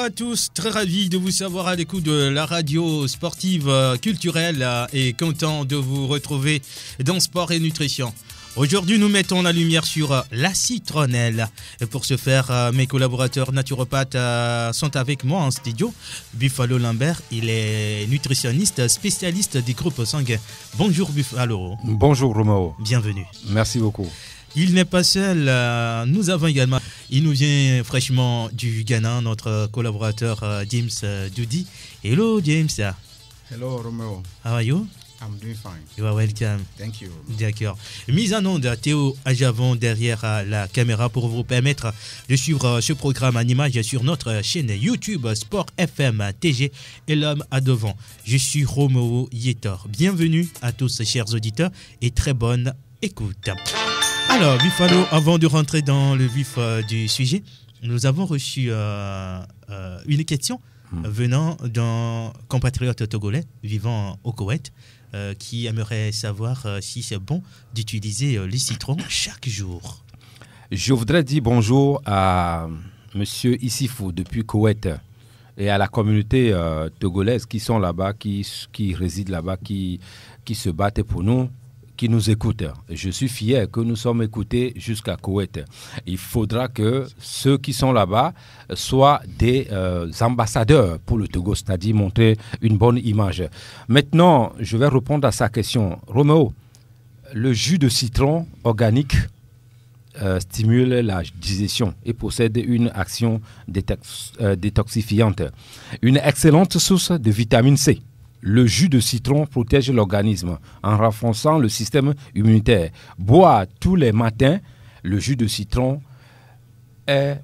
à tous, très ravi de vous savoir à l'écoute de la radio sportive culturelle et content de vous retrouver dans Sport et Nutrition. Aujourd'hui, nous mettons la lumière sur la citronnelle. Et pour ce faire, mes collaborateurs naturopathes sont avec moi en studio. Buffalo Lambert, il est nutritionniste, spécialiste des groupes sanguins. Bonjour Buffalo. Bonjour Romeo. Bienvenue. Merci beaucoup. Il n'est pas seul, nous avons également, il nous vient fraîchement du Ghana, notre collaborateur James Doudi. Hello James. Hello Romeo. How are you? I'm doing fine. You are welcome. Thank you. D'accord. Mise en onde, Théo Ajavon derrière la caméra pour vous permettre de suivre ce programme en image sur notre chaîne YouTube Sport FM TG et l'homme à devant. Je suis Romeo Yetor. Bienvenue à tous chers auditeurs et très bonne écoute. Alors, Buffalo, avant de rentrer dans le vif du sujet, nous avons reçu une question venant d'un compatriote togolais vivant au Koweït qui aimerait savoir si c'est bon d'utiliser les citrons chaque jour. Je voudrais dire bonjour à Monsieur Issifou depuis Koweït et à la communauté togolaise qui sont là-bas, qui résident là-bas, qui se battent pour nous, qui nous écoutent. Je suis fier que nous sommes écoutés jusqu'à Koweït. Il faudra que ceux qui sont là-bas soient des ambassadeurs pour le Togo, c'est-à-dire montrer une bonne image. Maintenant, je vais répondre à sa question. Roméo, le jus de citron organique stimule la digestion et possède une action détoxifiante. Une excellente source de vitamine C. Le jus de citron protège l'organisme en renforçant le système immunitaire. Boire tous les matins le jus de citron est,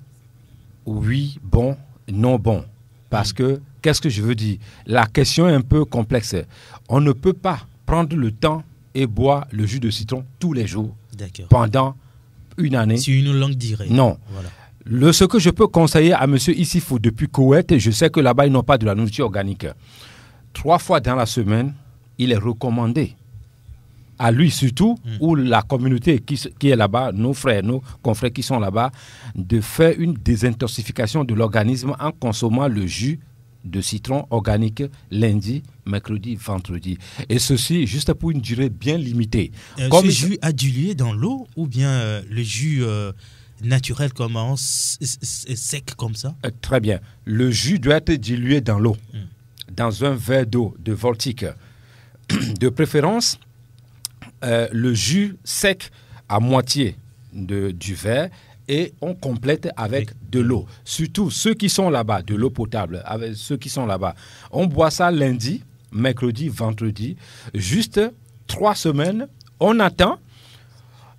oui, bon, non bon. Parce que, qu'est-ce que je veux dire? La question est un peu complexe. On ne peut pas prendre le temps et boire le jus de citron tous les jours pendant une année. C'est une longue durée. Non. Voilà. Ce que je peux conseiller à M. Issifou depuis Koweït, je sais que là-bas, ils n'ont pas de la nourriture organique. 3 fois dans la semaine, il est recommandé, à lui surtout, ou la communauté qui est là-bas, nos frères, nos confrères qui sont là-bas, de faire une désintoxication de l'organisme en consommant le jus de citron organique lundi, mercredi, vendredi. Et ceci, juste pour une durée bien limitée. Ce jus a dilué dans l'eau ou bien le jus naturel commence sec comme ça? Très bien. Le jus doit être dilué dans l'eau. Dans un verre d'eau de Voltique. De préférence, le jus sec à moitié du verre et on complète avec de l'eau. Surtout ceux qui sont là-bas, de l'eau potable, avec ceux qui sont là-bas. On boit ça lundi, mercredi, vendredi, juste 3 semaines. On attend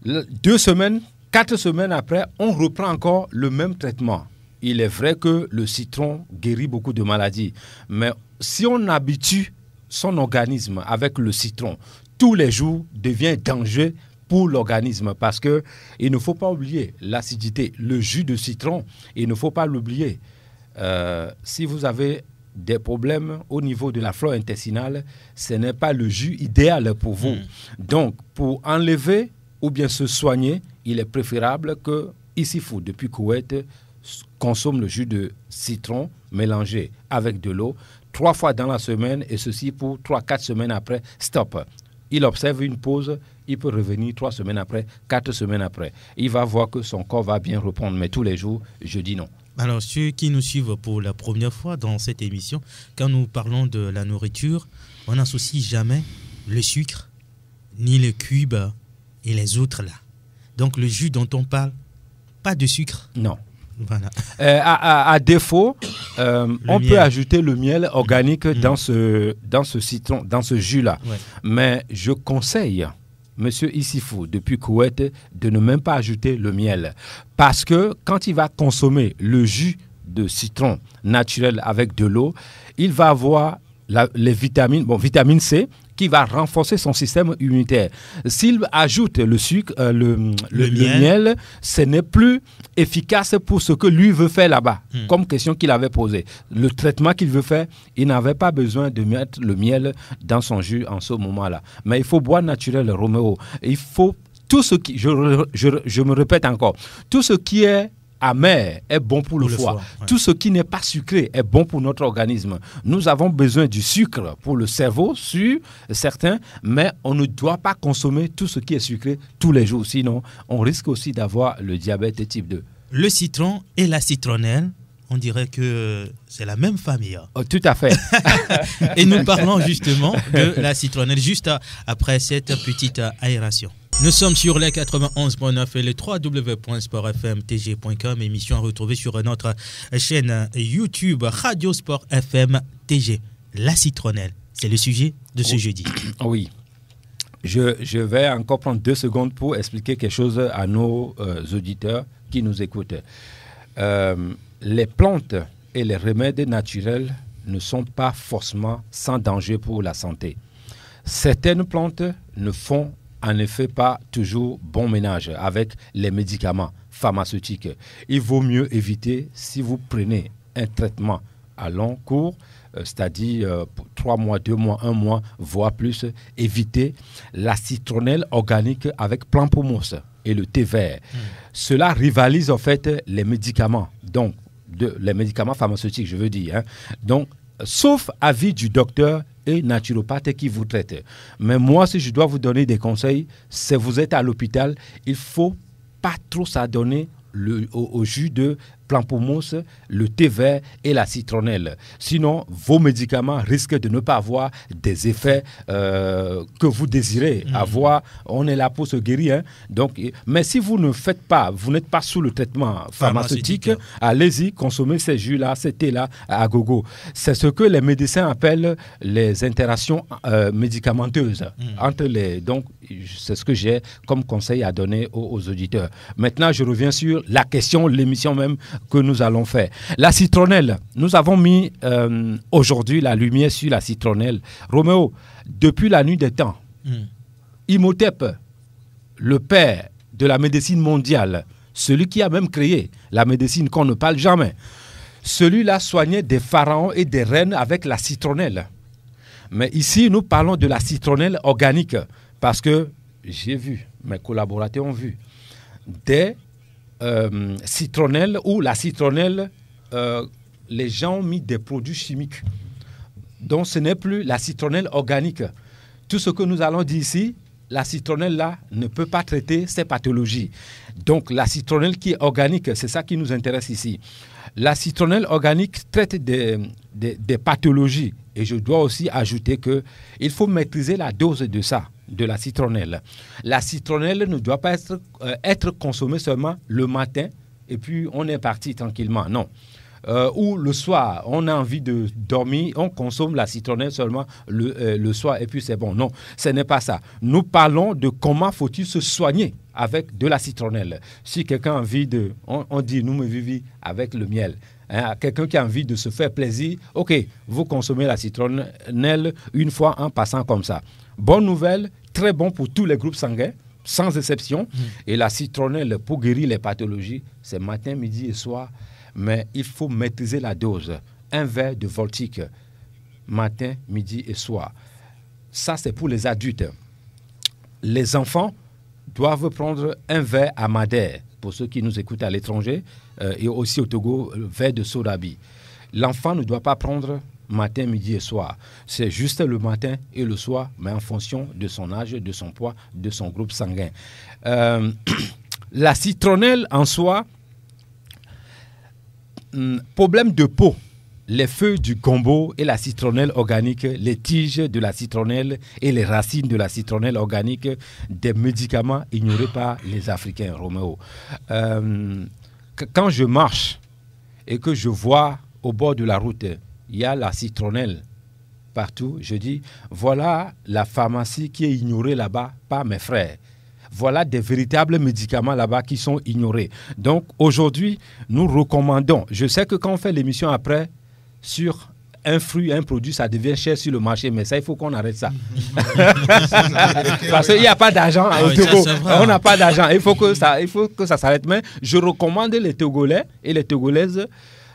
2 semaines, 4 semaines après, on reprend encore le même traitement. Il est vrai que le citron guérit beaucoup de maladies, mais si on habitue son organisme avec le citron, tous les jours devient dangereux pour l'organisme parce que il ne faut pas oublier l'acidité, le jus de citron, il ne faut pas l'oublier. Si vous avez des problèmes au niveau de la flore intestinale, ce n'est pas le jus idéal pour vous. Donc, pour enlever ou bien se soigner, il est préférable que Issifou, depuis Koweït, consomme le jus de citron mélangé avec de l'eau 3 fois dans la semaine et ceci pour 3-4 semaines après, stop. Il observe une pause, il peut revenir 3 semaines après, 4 semaines après. Il va voir que son corps va bien reprendre, mais tous les jours, je dis non. Alors, ceux qui nous suivent pour la première fois dans cette émission, quand nous parlons de la nourriture, on n'associe jamais le sucre, ni le cube et les autres là. Donc, le jus dont on parle, pas de sucre. Non. Voilà. À défaut, on peut ajouter le miel organique dans ce citron, dans ce jus-là. Ouais. Mais je conseille Monsieur Issifou, depuis Koweït, de ne même pas ajouter le miel. Parce que quand il va consommer le jus de citron naturel avec de l'eau, il va avoir les vitamines, vitamine C, qui va renforcer son système immunitaire. S'il ajoute le sucre, le miel, ce n'est plus efficace pour ce que lui veut faire là-bas, comme question qu'il avait posée. Le traitement qu'il veut faire, il n'avait pas besoin de mettre le miel dans son jus en ce moment-là. Mais il faut boire naturel, Roméo. Il faut tout ce qui, je me répète encore, tout ce qui est amer est bon pour le foie. Ouais. Tout ce qui n'est pas sucré est bon pour notre organisme. Nous avons besoin du sucre pour le cerveau, sur certains, mais on ne doit pas consommer tout ce qui est sucré tous les jours. Sinon, on risque aussi d'avoir le diabète type 2. Le citron et la citronnelle, on dirait que c'est la même famille. Oh, tout à fait. Et nous parlons justement de la citronnelle juste après cette petite aération. Nous sommes sur les 91.9 et le www.sportfmtg.com, émission à retrouver sur notre chaîne YouTube Radio Sport FM TG. La citronnelle, c'est le sujet de ce jeudi. Oui. Je vais encore prendre 2 secondes pour expliquer quelque chose à nos auditeurs qui nous écoutent. Les plantes et les remèdes naturels ne sont pas forcément sans danger pour la santé. Certaines plantes ne font en effet pas toujours bon ménage avec les médicaments pharmaceutiques. Il vaut mieux éviter, si vous prenez un traitement à long cours, c'est-à-dire 3 mois, 2 mois, 1 mois, voire plus, éviter la citronnelle organique avec pamplemousse et le thé vert. Cela rivalise en fait les médicaments, donc les médicaments pharmaceutiques, je veux dire. Donc, sauf avis du docteur et naturopathe qui vous traite. Mais moi, si je dois vous donner des conseils, si vous êtes à l'hôpital, il ne faut pas trop s'adonner au jus de pamplemousse, le thé vert et la citronnelle. Sinon, vos médicaments risquent de ne pas avoir des effets que vous désirez avoir. On est là pour se guérir. Donc, mais si vous ne faites pas, vous n'êtes pas sous le traitement pharmaceutique, allez-y, consommez ces jus-là, ces thés-là à gogo. C'est ce que les médecins appellent les interactions médicamenteuses entre les. Donc, c'est ce que j'ai comme conseil à donner aux auditeurs. Maintenant, je reviens sur la question, l'émission même que nous allons faire. La citronnelle, nous avons mis aujourd'hui la lumière sur la citronnelle. Roméo, depuis la nuit des temps, Imhotep, le père de la médecine mondiale, celui qui a même créé la médecine qu'on ne parle jamais, celui-là soignait des pharaons et des reines avec la citronnelle. Mais ici, nous parlons de la citronnelle organique parce que j'ai vu, mes collaborateurs ont vu, des citronnelle où la citronnelle, les gens ont mis des produits chimiques. Donc ce n'est plus la citronnelle organique. Tout ce que nous allons dire ici, la citronnelle là ne peut pas traiter ces pathologies. Donc la citronnelle qui est organique, c'est ça qui nous intéresse ici. La citronnelle organique traite des pathologies. Et je dois aussi ajouter qu'il faut maîtriser la dose de ça, de la citronnelle. La citronnelle ne doit pas être consommée seulement le matin et puis on est parti tranquillement. Non. Ou le soir, on a envie de dormir, on consomme la citronnelle seulement le soir et puis c'est bon. Non, ce n'est pas ça. Nous parlons de comment faut-il se soigner avec de la citronnelle. Si quelqu'un a envie de... On dit, nous me vivons avec le miel. Quelqu'un qui a envie de se faire plaisir, ok, vous consommez la citronnelle une fois en passant comme ça. Bonne nouvelle, très bon pour tous les groupes sanguins, sans exception. Et la citronnelle, pour guérir les pathologies, c'est matin, midi et soir. Mais il faut maîtriser la dose. Un verre de Voltic, matin, midi et soir. Ça, c'est pour les adultes. Les enfants doivent prendre un verre à Madère, pour ceux qui nous écoutent à l'étranger, et aussi au Togo, le verre de Sodabi. L'enfant ne doit pas prendre matin, midi et soir. C'est juste le matin et le soir, mais en fonction de son âge, de son poids, de son groupe sanguin. La citronnelle en soi, problème de peau, les feuilles du gombo et la citronnelle organique, les tiges de la citronnelle et les racines de la citronnelle organique, des médicaments ignorés par les Africains, Roméo. Quand je marche et que je vois au bord de la route, il y a la citronnelle partout, je dis, voilà la pharmacie qui est ignorée là-bas par mes frères. Voilà des véritables médicaments là-bas qui sont ignorés. Donc aujourd'hui, nous recommandons, je sais que quand on fait l'émission après, sur un fruit, un produit, ça devient cher sur le marché, mais ça, il faut qu'on arrête ça. Parce qu'il n'y a pas d'argent au Togo. On n'a pas d'argent. Il faut que ça s'arrête. Mais je recommande les Togolais et les Togolaises,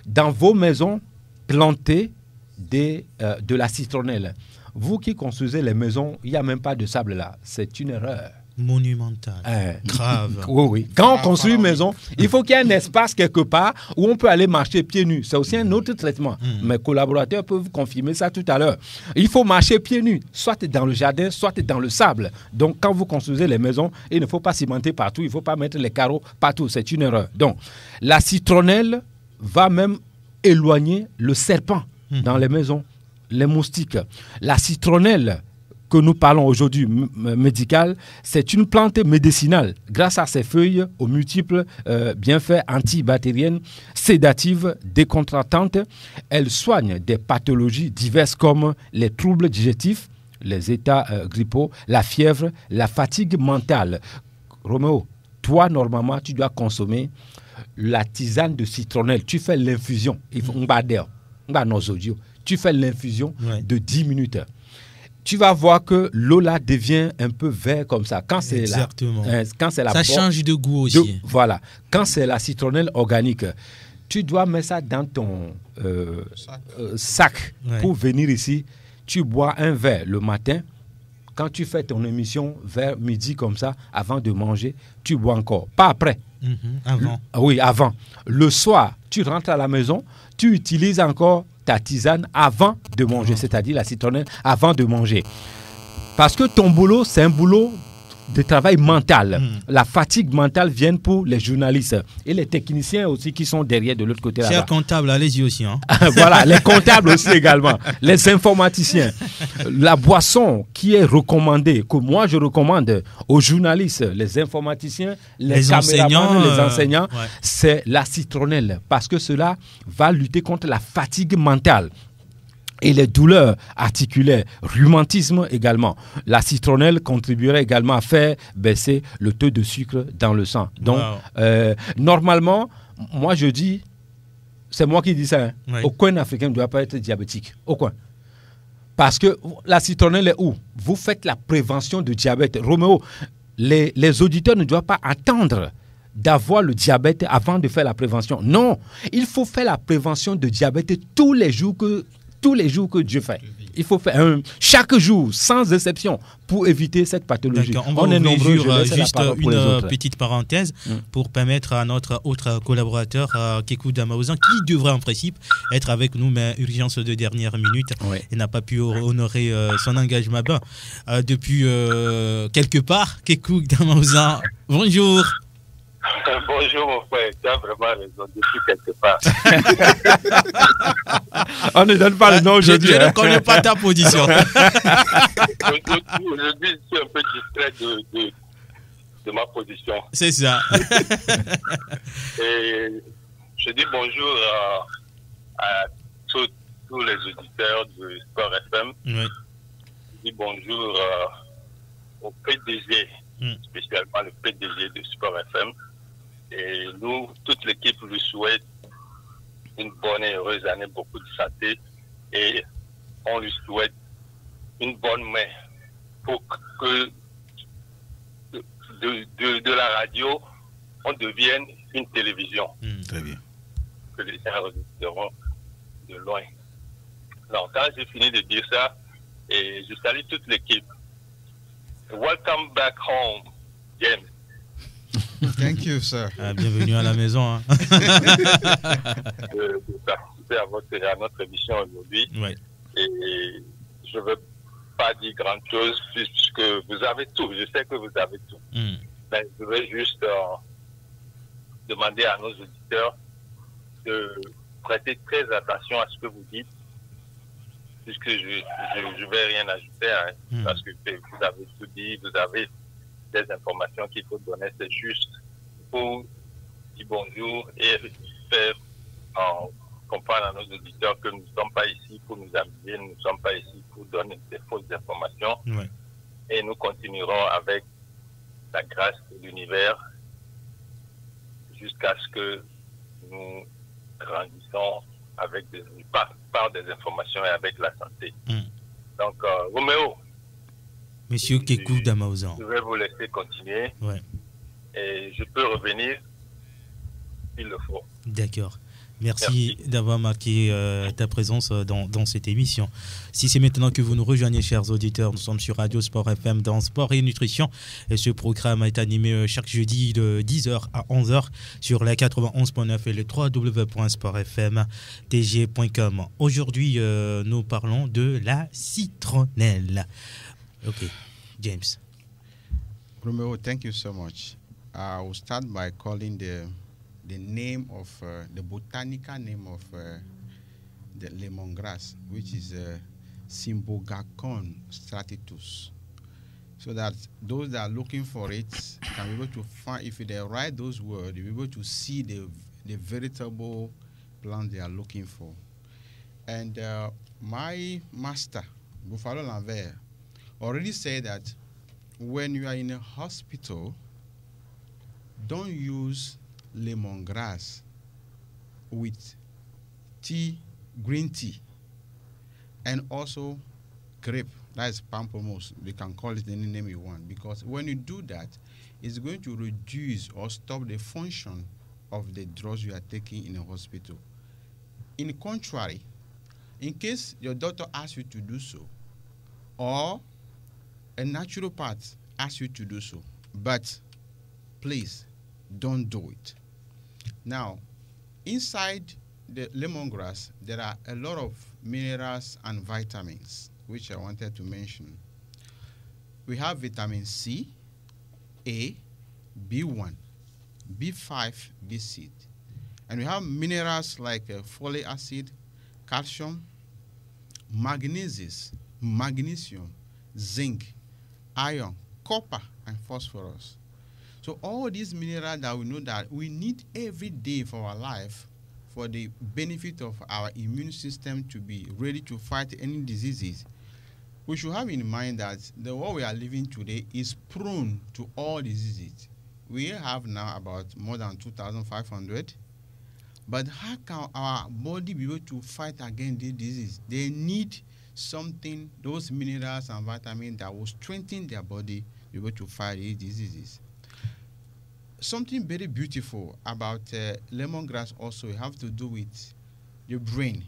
dans vos maisons, planter de la citronnelle. Vous qui construisez les maisons, il n'y a même pas de sable là. C'est une erreur. Monumental. Grave. Oui, oui. Quand on construit une maison, il faut qu'il y ait un espace quelque part où on peut aller marcher pieds nus. C'est aussi un autre traitement. Mes collaborateurs peuvent vous confirmer ça tout à l'heure. Il faut marcher pieds nus, soit dans le jardin, soit dans le sable. Donc, quand vous construisez les maisons, il ne faut pas cimenter partout, il ne faut pas mettre les carreaux partout. C'est une erreur. Donc, la citronnelle va même éloigner le serpent dans les maisons, les moustiques. La citronnelle que nous parlons aujourd'hui médicale, c'est une plante médicinale. Grâce à ses feuilles aux multiples bienfaits antibactériennes, sédatives, décontractantes, elle soigne des pathologies diverses comme les troubles digestifs, les états grippaux, la fièvre, la fatigue mentale. Roméo, toi, normalement, tu dois consommer la tisane de citronnelle. Tu fais l'infusion. Il faut tu fais l'infusion de 10 minutes. Tu vas voir que l'eau là devient un peu vert comme ça. Quand c'est ça change de goût aussi. Voilà. Quand c'est la citronnelle organique, tu dois mettre ça dans ton sac pour venir ici. Tu bois un verre le matin. Quand tu fais ton émission vers midi comme ça, avant de manger, tu bois encore. Pas après. Avant. Oui, avant. Le soir, tu rentres à la maison, tu utilises encore ta tisane avant de manger, c'est-à-dire la citronnelle avant de manger. Parce que ton boulot, c'est un boulot de travail mental. La fatigue mentale vient pour les journalistes et les techniciens aussi qui sont derrière de l'autre côté. Chers comptables, allez-y aussi. Hein. Voilà, les comptables aussi également, les informaticiens. La boisson qui est recommandée, que moi je recommande aux journalistes, les informaticiens, les enseignants, les enseignants, c'est la citronnelle parce que cela va lutter contre la fatigue mentale. Et les douleurs articulaires, rhumatisme également. La citronnelle contribuerait également à faire baisser le taux de sucre dans le sang. Donc, normalement, moi je dis, c'est moi qui dis ça, hein, aucun Africain ne doit pas être diabétique. Aucun. Parce que la citronnelle est où? Vous faites la prévention de diabète. Roméo, les auditeurs ne doivent pas attendre d'avoir le diabète avant de faire la prévention. Non, il faut faire la prévention de diabète tous les jours que Dieu fait. Il faut faire chaque jour, sans exception, pour éviter cette pathologie. On est nombreux. Juste une petite parenthèse pour permettre à notre autre collaborateur, Kekou Damaouzan, qui devrait en principe être avec nous, mais urgence de dernière minute, il n'a pas pu honorer son engagement. Depuis quelque part, Kekou Damaouzan, bonjour. Bonjour mon frère, tu as vraiment raison, depuis quelque part. On ne donne pas le nom aujourd'hui. Je ne connais pas ta position. Aujourd'hui, je suis un peu distrait de ma position. C'est ça. Et je dis bonjour à tous les auditeurs de Sport FM. Je dis bonjour au PDG, spécialement le PDG de Sport FM. Et nous, toute l'équipe lui souhaite une bonne et heureuse année, beaucoup de santé. Et on lui souhaite une bonne main pour que de la radio, on devienne une télévision. Très bien. Que les gens regarderont de loin. Alors, quand j'ai fini de dire ça, et je salue toute l'équipe. Welcome back home, James. Thank you, sir. Bienvenue à la maison. Hein. De participer à notre émission aujourd'hui. Et je ne veux pas dire grande chose puisque vous avez tout. Je sais que vous avez tout. Mais je vais juste demander à nos auditeurs de prêter très attention à ce que vous dites puisque je ne vais rien ajouter parce que vous avez tout dit, vous avez des informations qu'il faut donner, c'est juste pour dire bonjour et faire comprendre à nos auditeurs que nous ne sommes pas ici pour nous amuser, nous ne sommes pas ici pour donner des fausses informations. Et nous continuerons avec la grâce de l'univers jusqu'à ce que nous grandissons avec par des informations et avec la santé. Donc, Roméo, Monsieur Kekou Damaouzan, je vais vous laisser continuer et je peux revenir s'il le faut. D'accord. Merci d'avoir marqué ta présence dans cette émission. Si c'est maintenant que vous nous rejoignez, chers auditeurs, nous sommes sur Radio Sport FM dans Sport et Nutrition. Et ce programme est animé chaque jeudi de 10h à 11h sur la 91.9 et le www.sportfmtg.com. Aujourd'hui, nous parlons de la citronnelle. OK, James. Romeo, thank you so much. I will start by calling the name of the botanical name of the lemongrass, which is Symbogacon stratitus, so that those that are looking for it can be able to find, if they write those words, you'll be able to see the veritable plant they are looking for. And my master, Buffalo Lanvert, already said that when you are in a hospital, don't use lemongrass with tea, green tea, and also grape, that is pamplemousse. You can call it any name you want, because when you do that, it's going to reduce or stop the function of the drugs you are taking in a hospital. In the contrary, in case your doctor asks you to do so, or a naturopath asks you to do so, but please don't do it. Now, inside the lemongrass, there are a lot of minerals and vitamins, which I wanted to mention. We have vitamin C, A, B1, B5, B6. And we have minerals like folic acid, calcium, magnesium, zinc, iron, copper, and phosphorus. So all these minerals that we know that we need every day for our life, for the benefit of our immune system to be ready to fight any diseases, we should have in mind that the world we are living today is prone to all diseases. We have now about more than 2,500. But how can our body be able to fight against these diseases? They need something, those minerals and vitamins that will strengthen their body to be able to fight these diseases. Something very beautiful about lemongrass also have to do with the brain.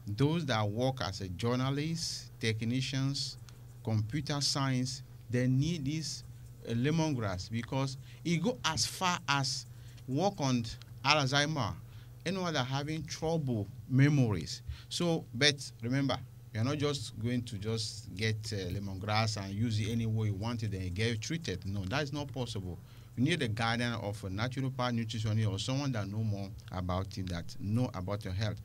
Those that work as a journalists, technicians, computer science, they need this lemongrass because it go as far as work on Alzheimer, anyone that having trouble memories. So, but remember, you're not just going to just get lemongrass and use it any way you want it and you get treated. No, that is not possible. You need the guidance of a naturopath, nutritionist, or someone that know more about it, that know about your health.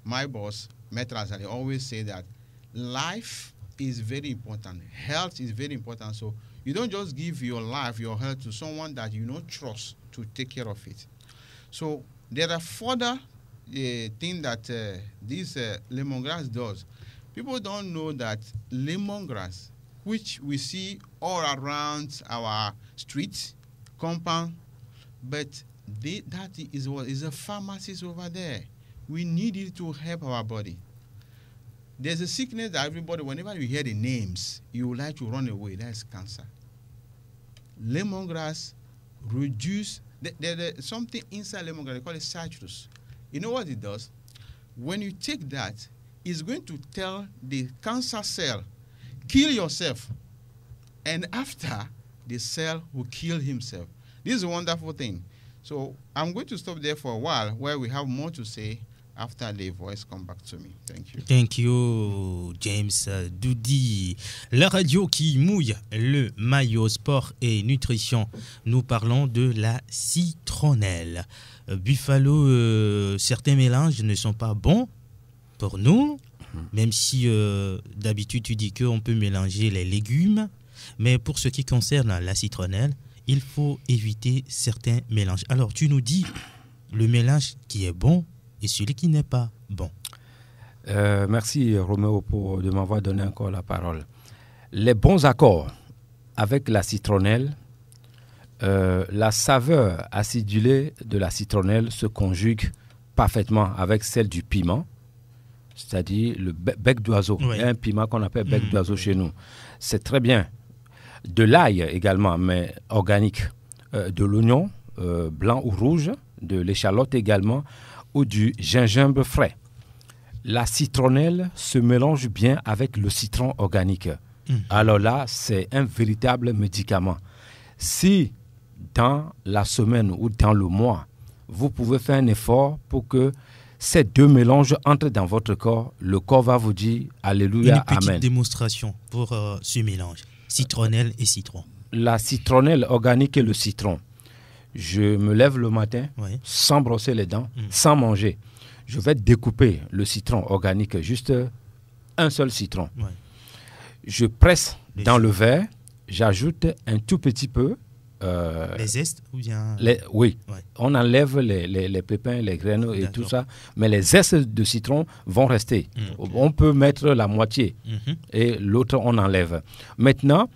My boss, Metras, they always say that life is very important. Health is very important. So you don't just give your life, your health to someone that you don't trust to take care of it. So there are further things that this lemongrass does. People don't know that lemongrass, which we see all around our streets, compound, but that is what is a pharmacist over there. We need it to help our body. There's a sickness that everybody, whenever you hear the names, you would like to run away. That is cancer. Lemongrass reduce, there's something inside lemongrass, they call it citrus. You know what it does? When you take that, it's going to tell the cancer cell, kill yourself. And after, the cell will kill himself. This is a wonderful thing. So I'm going to stop there for a while where we have more to say after the voice come back to me. Thank you. Thank you, James Doudi. La radio qui mouille le maillot sport et nutrition. Nous parlons de la citronnelle. Buffalo, certains mélanges ne sont pas bons pour nous, même si d'habitude tu dis qu'on peut mélanger les légumes. Mais pour ce qui concerne la citronnelle, il faut éviter certains mélanges. Alors, tu nous dis le mélange qui est bon et celui qui n'est pas bon. Merci, Roméo, de m'avoir donné encore la parole. Les bons accords avec la citronnelle, la saveur acidulée de la citronnelle se conjugue parfaitement avec celle du piment, c'est-à-dire le bec d'oiseau. Oui. Il y a un piment qu'on appelle bec d'oiseau chez nous. C'est très bien. De l'ail également, mais organique, de l'oignon blanc ou rouge, de l'échalote également, ou du gingembre frais. La citronnelle se mélange bien avec le citron organique. Alors là, c'est un véritable médicament. Si dans la semaine ou dans le mois, vous pouvez faire un effort pour que ces deux mélanges entrent dans votre corps, le corps va vous dire Alléluia, Amen. Une petite démonstration pour ce mélange, citronnelle et citron. La citronnelle organique et le citron. Je me lève le matin sans brosser les dents, sans manger. Je vais découper le citron organique, juste un seul citron. Je presse dans le verre, j'ajoute un tout petit peu. Les zestes ou bien... Oui, on enlève les pépins, les graines et tout ça, mais les zestes de citron vont rester. On peut mettre la moitié et l'autre on enlève. Maintenant,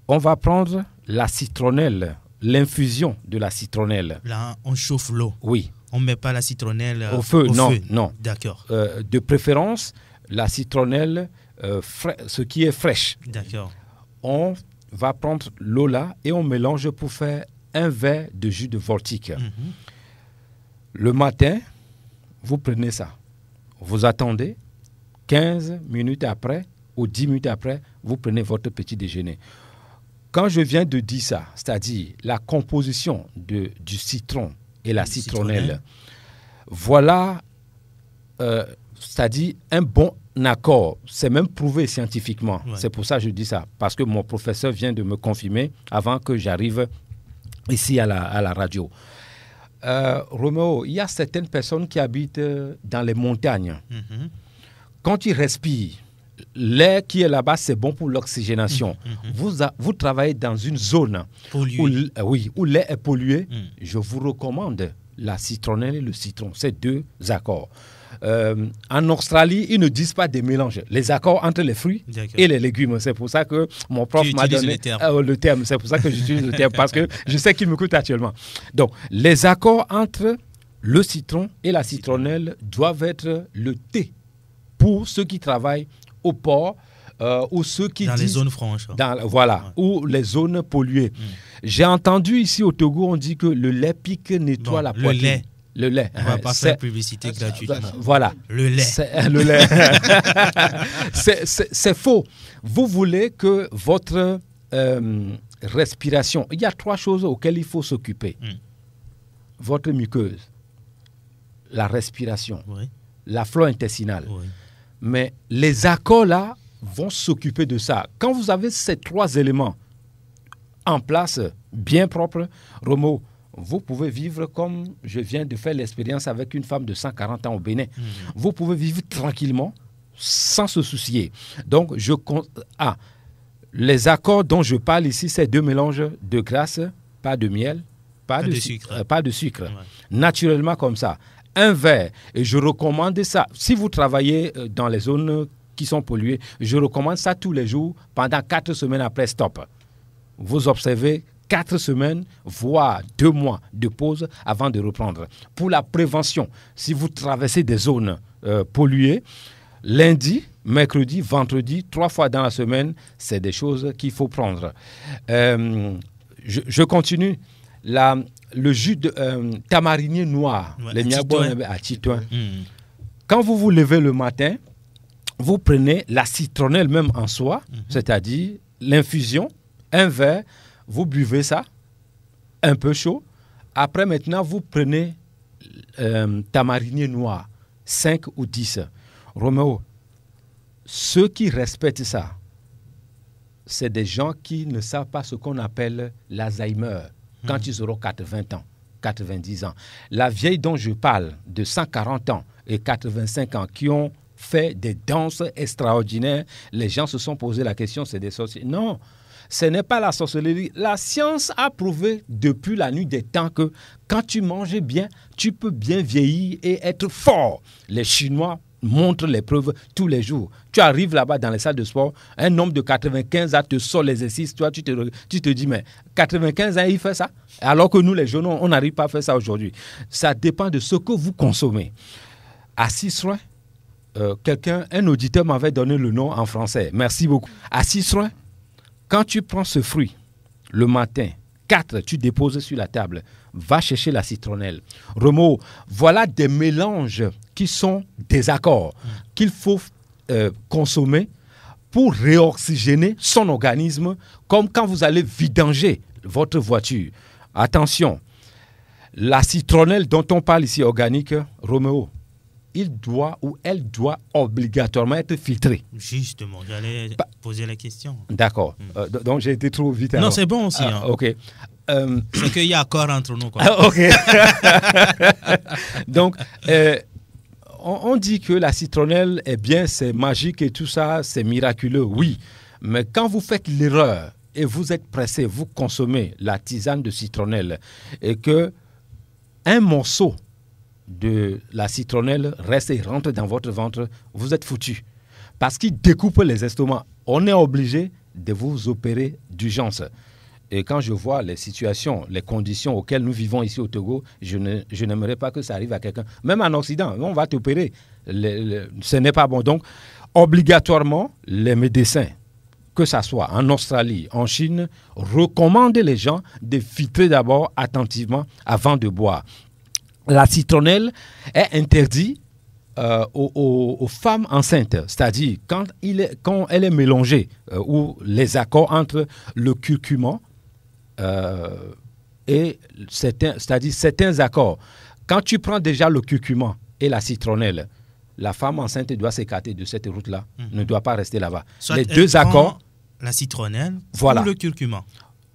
on va prendre la citronnelle, l'infusion de la citronnelle. Là, on chauffe l'eau. Oui. On ne met pas la citronnelle au feu. Non. D'accord. De préférence, la citronnelle, ce qui est fraîche. D'accord. On va prendre l'eau là et on mélange pour faire un verre de jus de Voltic. Le matin, vous prenez ça. Vous attendez 15 minutes après ou 10 minutes après, vous prenez votre petit déjeuner. Quand je viens de dire ça, c'est-à-dire la composition du citron et la citronnelle, voilà, c'est-à-dire un bon accord. C'est même prouvé scientifiquement. C'est pour ça que je dis ça, parce que mon professeur vient de me confirmer avant que j'arrive ici à la radio. Roméo, il y a certaines personnes qui habitent dans les montagnes. Quand ils respirent, l'air qui est là-bas, c'est bon pour l'oxygénation. Vous travaillez dans une zone où l'air est pollué. Je vous recommande la citronnelle et le citron, ces deux accords. En Australie, ils ne disent pas des mélanges. Les accords entre les fruits et les légumes. C'est pour ça que mon prof m'a donné le terme. C'est pour ça que j'utilise le terme, parce que je sais qu'il m'écoute actuellement. Donc, les accords entre le citron et la citronnelle doivent être le thé pour ceux qui travaillent au port ou ceux qui dans les zones franches. Ou les zones polluées. J'ai entendu ici au Togo, on dit que le lait pique nettoie la poitrine. Le lait. On ne va pas faire publicité gratuitement. Voilà. Le lait. C'est faux. Vous voulez que votre respiration... Il y a 3 choses auxquelles il faut s'occuper. Votre muqueuse, la respiration, la flore intestinale. Mais les accords là vont s'occuper de ça. Quand vous avez ces 3 éléments en place, bien propres, Romo, vous pouvez vivre comme je viens de faire l'expérience avec une femme de 140 ans au Bénin. Vous pouvez vivre tranquillement, sans se soucier. Donc, les accords dont je parle ici, c'est 2 mélanges de graisse, pas de miel, pas de sucre. Naturellement comme ça. Un verre, et je recommande ça. Si vous travaillez dans les zones qui sont polluées, je recommande ça tous les jours pendant 4 semaines après stop. Vous observez 4 semaines, voire 2 mois de pause avant de reprendre. Pour la prévention, si vous traversez des zones polluées, lundi, mercredi, vendredi, 3 fois dans la semaine, c'est des choses qu'il faut prendre. Je continue. Le jus de tamarinier noir, les miabons à titouin. Quand vous vous levez le matin, vous prenez la citronnelle même en soi, c'est-à-dire l'infusion, un verre, vous buvez ça, un peu chaud. Après, maintenant, vous prenez tamarinier noir, 5 ou 10. Roméo, ceux qui respectent ça, c'est des gens qui ne savent pas ce qu'on appelle l'Alzheimer quand ils auront 80 ans, 90 ans. La vieille dont je parle, de 140 ans et 85 ans, qui ont fait des danses extraordinaires, les gens se sont posé la question, c'est des sorciers. Non, ce n'est pas la sorcellerie. La science a prouvé depuis la nuit des temps que quand tu manges bien, tu peux bien vieillir et être fort. Les Chinois montrent les preuves tous les jours. Tu arrives là-bas dans les salles de sport, un homme de 95 ans te sort l'exercice, toi tu te dis, mais 95 ans, il fait ça? Alors que nous, les jeunes, on n'arrive pas à faire ça aujourd'hui. Ça dépend de ce que vous consommez. À Ciceroin, un auditeur m'avait donné le nom en français. Merci beaucoup. À Ciceroin, quand tu prends ce fruit, le matin, 4, tu déposes sur la table. Va chercher la citronnelle. Romo, voilà des mélanges qui sont des accords qu'il faut consommer pour réoxygéner son organisme, comme quand vous allez vidanger votre voiture. Attention, la citronnelle dont on parle ici organique, Roméo, il doit ou elle doit obligatoirement être filtrée. Justement, j'allais poser la question. D'accord. Donc j'ai été trop vite. Non, c'est bon aussi. Ok. C'est qu'il y a accord entre nous. Quoi. Ok. Donc, on dit que la citronnelle, eh bien, c'est magique et tout ça, c'est miraculeux, oui. Mais quand vous faites l'erreur et vous êtes pressé, vous consommez la tisane de citronnelle et que un morceau de la citronnelle reste et rentre dans votre ventre, vous êtes foutu. Parce qu'il découpe les estomacs. On est obligé de vous opérer d'urgence. Et quand je vois les situations, les conditions auxquelles nous vivons ici au Togo, je n'aimerais pas que ça arrive à quelqu'un. Même en Occident, on va t'opérer. Ce n'est pas bon. Donc, obligatoirement, les médecins, que ce soit en Australie, en Chine, recommandent les gens de filtrer d'abord attentivement avant de boire. La citronnelle est interdite aux femmes enceintes, c'est-à-dire quand elle est mélangée, ou les accords entre le curcuma et certains accords. Quand tu prends déjà le curcuma et la citronnelle, la femme enceinte doit s'écarter de cette route-là, ne doit pas rester là-bas. Soit les deux accords. La citronnelle voilà. ou le curcuma.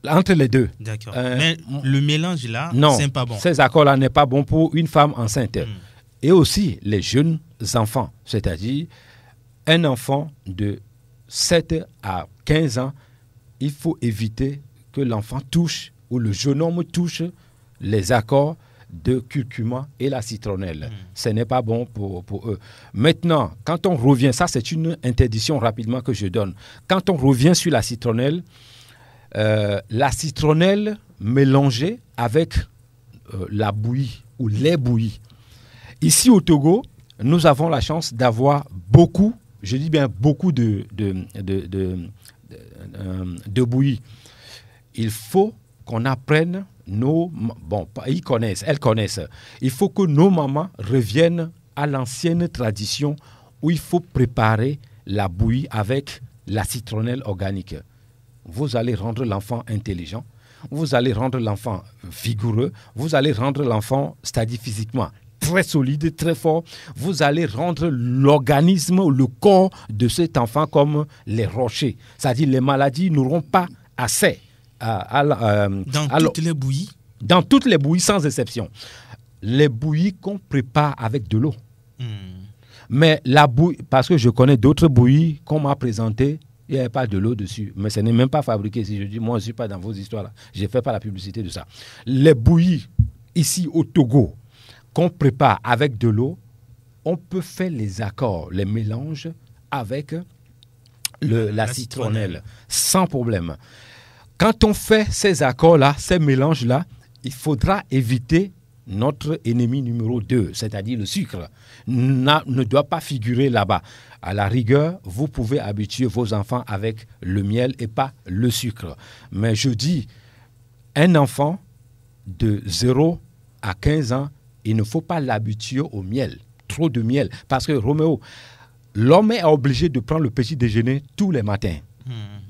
Entre les deux. D'accord. Mais le mélange là, c'est pas bon. Ces accords-là n'est pas bon pour une femme enceinte. Et aussi les jeunes enfants, c'est-à-dire un enfant de 7 à 15 ans, il faut éviter que l'enfant touche ou le jeune homme touche les accords de curcuma et la citronnelle. Ce n'est pas bon pour eux. Maintenant, quand on revient, ça c'est une interdiction rapidement que je donne. Quand on revient sur la citronnelle mélangée avec la bouillie ou les bouillies. Ici au Togo, nous avons la chance d'avoir beaucoup, je dis bien beaucoup de bouillies. Il faut qu'on apprenne elles connaissent. Il faut que nos mamans reviennent à l'ancienne tradition où il faut préparer la bouillie avec la citronnelle organique. Vous allez rendre l'enfant intelligent, vous allez rendre l'enfant vigoureux, vous allez rendre l'enfant, c'est-à-dire physiquement, très solide, très fort. Vous allez rendre l'organisme, le corps de cet enfant comme les rochers. C'est-à-dire les maladies n'auront pas accès toutes les bouillies. Dans toutes les bouillies, sans exception. Les bouillies qu'on prépare avec de l'eau. Mais la bouillie, parce que je connais d'autres bouillies qu'on m'a présentées, il n'y avait pas de l'eau dessus. Mais ce n'est même pas fabriqué. Si je dis, moi, je ne suis pas dans vos histoires-là. Je ne fais pas la publicité de ça. Les bouillies, ici au Togo, qu'on prépare avec de l'eau, on peut faire les accords, les mélanges avec la citronnelle, sans problème. Quand on fait ces accords-là, ces mélanges-là, il faudra éviter notre ennemi numéro 2, c'est-à-dire le sucre. Ne doit pas figurer là-bas. À la rigueur, vous pouvez habituer vos enfants avec le miel et pas le sucre. Mais je dis, un enfant de 0 à 15 ans, il ne faut pas l'habituer au miel, trop de miel. Parce que, Roméo, l'homme est obligé de prendre le petit déjeuner tous les matins.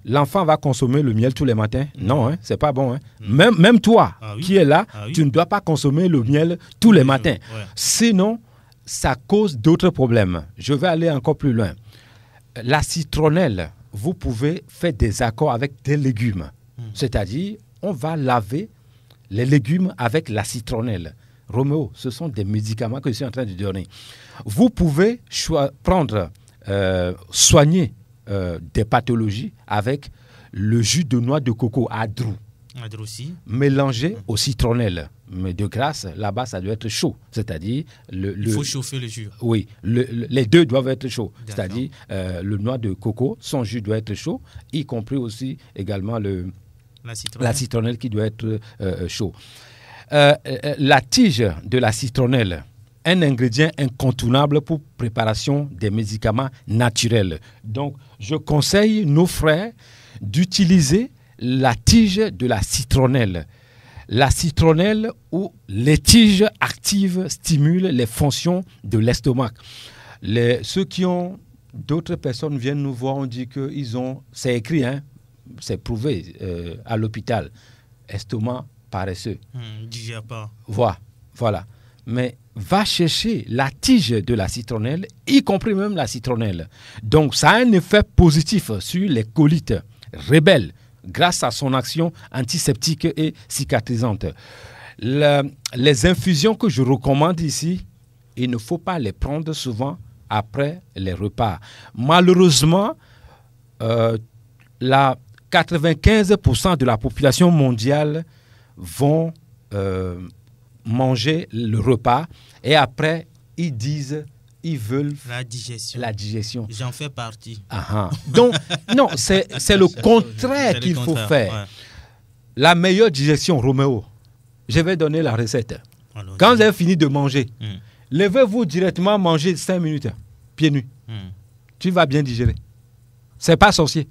L'enfant va consommer le miel tous les matins? Non, hein, c'est pas bon. Hein. Même toi qui es là, tu ne dois pas consommer le miel tous les matins. Ouais. Sinon, ça cause d'autres problèmes. Je vais aller encore plus loin. La citronnelle, vous pouvez faire des accords avec des légumes. C'est-à-dire, on va laver les légumes avec la citronnelle. Roméo, ce sont des médicaments que je suis en train de donner. Vous pouvez soigner des pathologies avec le jus de noix de coco adrou. Aussi. Mélangé au citronnelle. Mais de grâce, là-bas, ça doit être chaud. C'est-à-dire... Il faut chauffer le jus. Oui, les deux doivent être chauds. D'accord. C'est-à-dire, le noix de coco, son jus doit être chaud, y compris aussi également la citronnelle qui doit être chaud. La tige de la citronnelle, un ingrédient incontournable pour préparation des médicaments naturels. Donc, je conseille nos frères d'utiliser la tige de la citronnelle. La citronnelle ou les tiges actives stimulent les fonctions de l'estomac. Ceux qui ont, d'autres personnes viennent nous voir, on dit qu'ils ont, c'est écrit, hein, c'est prouvé à l'hôpital, estomac paresseux. Digère pas. Voilà. Mais va chercher la tige de la citronnelle, y compris même la citronnelle. Donc, ça a un effet positif sur les colites rebelles grâce à son action antiseptique et cicatrisante. Les infusions que je recommande ici, il ne faut pas les prendre souvent après les repas. Malheureusement, 95% de la population mondiale vont manger le repas et après ils disent ils veulent la digestion. J'en fais partie. Donc non, c'est le contraire qu'il faut faire. Ouais. La meilleure digestion, Roméo, je vais donner la recette. Alors, quand vous avez fini de manger, levez-vous directement manger 5 minutes pieds nus. Tu vas bien digérer. C'est pas sorcier.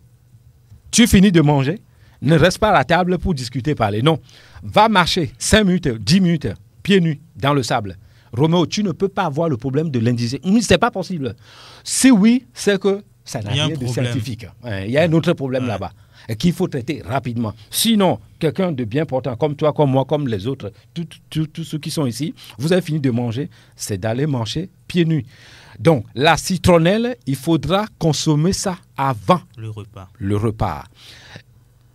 Tu finis de manger, ne reste pas à la table pour discuter, parler. Non. Va marcher 5 minutes, 10 minutes, pieds nus, dans le sable. Roméo, tu ne peux pas avoir le problème de l'indigestion. C'est pas possible. Si oui, c'est que ça n'a rien de scientifique. Il y a un autre problème là-bas qu'il faut traiter rapidement. Sinon, quelqu'un de bien portant, comme toi, comme moi, comme les autres, tous ceux qui sont ici, vous avez fini de manger, c'est d'aller manger pieds nus. Donc, la citronnelle, il faudra consommer ça avant le repas.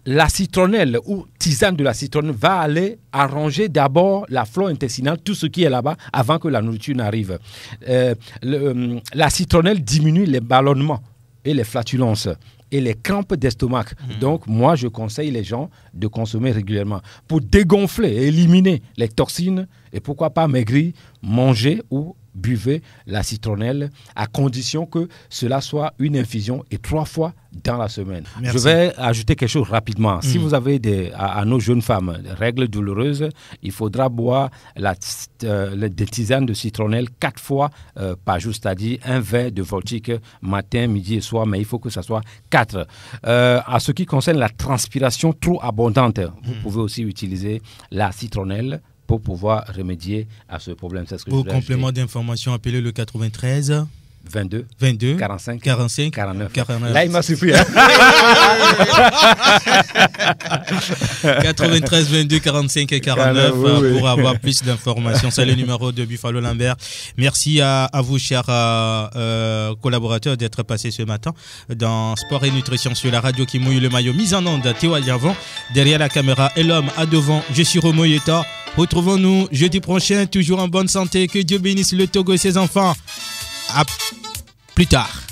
La citronnelle ou tisane de la citronnelle va aller arranger d'abord la flore intestinale, tout ce qui est là-bas, avant que la nourriture n'arrive. La citronnelle diminue les ballonnements et les flatulences et les crampes d'estomac. Donc, moi, je conseille les gens de consommer régulièrement pour dégonfler et éliminer les toxines et pourquoi pas maigrir, manger ou buvez la citronnelle à condition que cela soit une infusion et 3 fois dans la semaine. Merci. Je vais ajouter quelque chose rapidement. Si vous avez à nos jeunes femmes des règles douloureuses, il faudra boire des tisanes de citronnelle 4 fois par jour, c'est-à-dire un verre de Voltic matin, midi et soir, mais il faut que ça soit 4. À ce qui concerne la transpiration trop abondante, vous pouvez aussi utiliser la citronnelle pour pouvoir remédier à ce problème. C'est ce que pour complément d'information, appelez le 93 22 45 49. Là, il m'a suffi. 93 22 45 et 49 pour avoir plus d'informations. C'est le numéro de Buffalo Lambert. Merci à vous, chers collaborateurs, d'être passés ce matin dans Sport et Nutrition sur la radio qui mouille le maillot. Mise en onde, Théo Aliavant. Derrière la caméra et l'homme à devant, je suis Romo Yeta. Retrouvons-nous jeudi prochain, toujours en bonne santé. Que Dieu bénisse le Togo et ses enfants. À plus tard.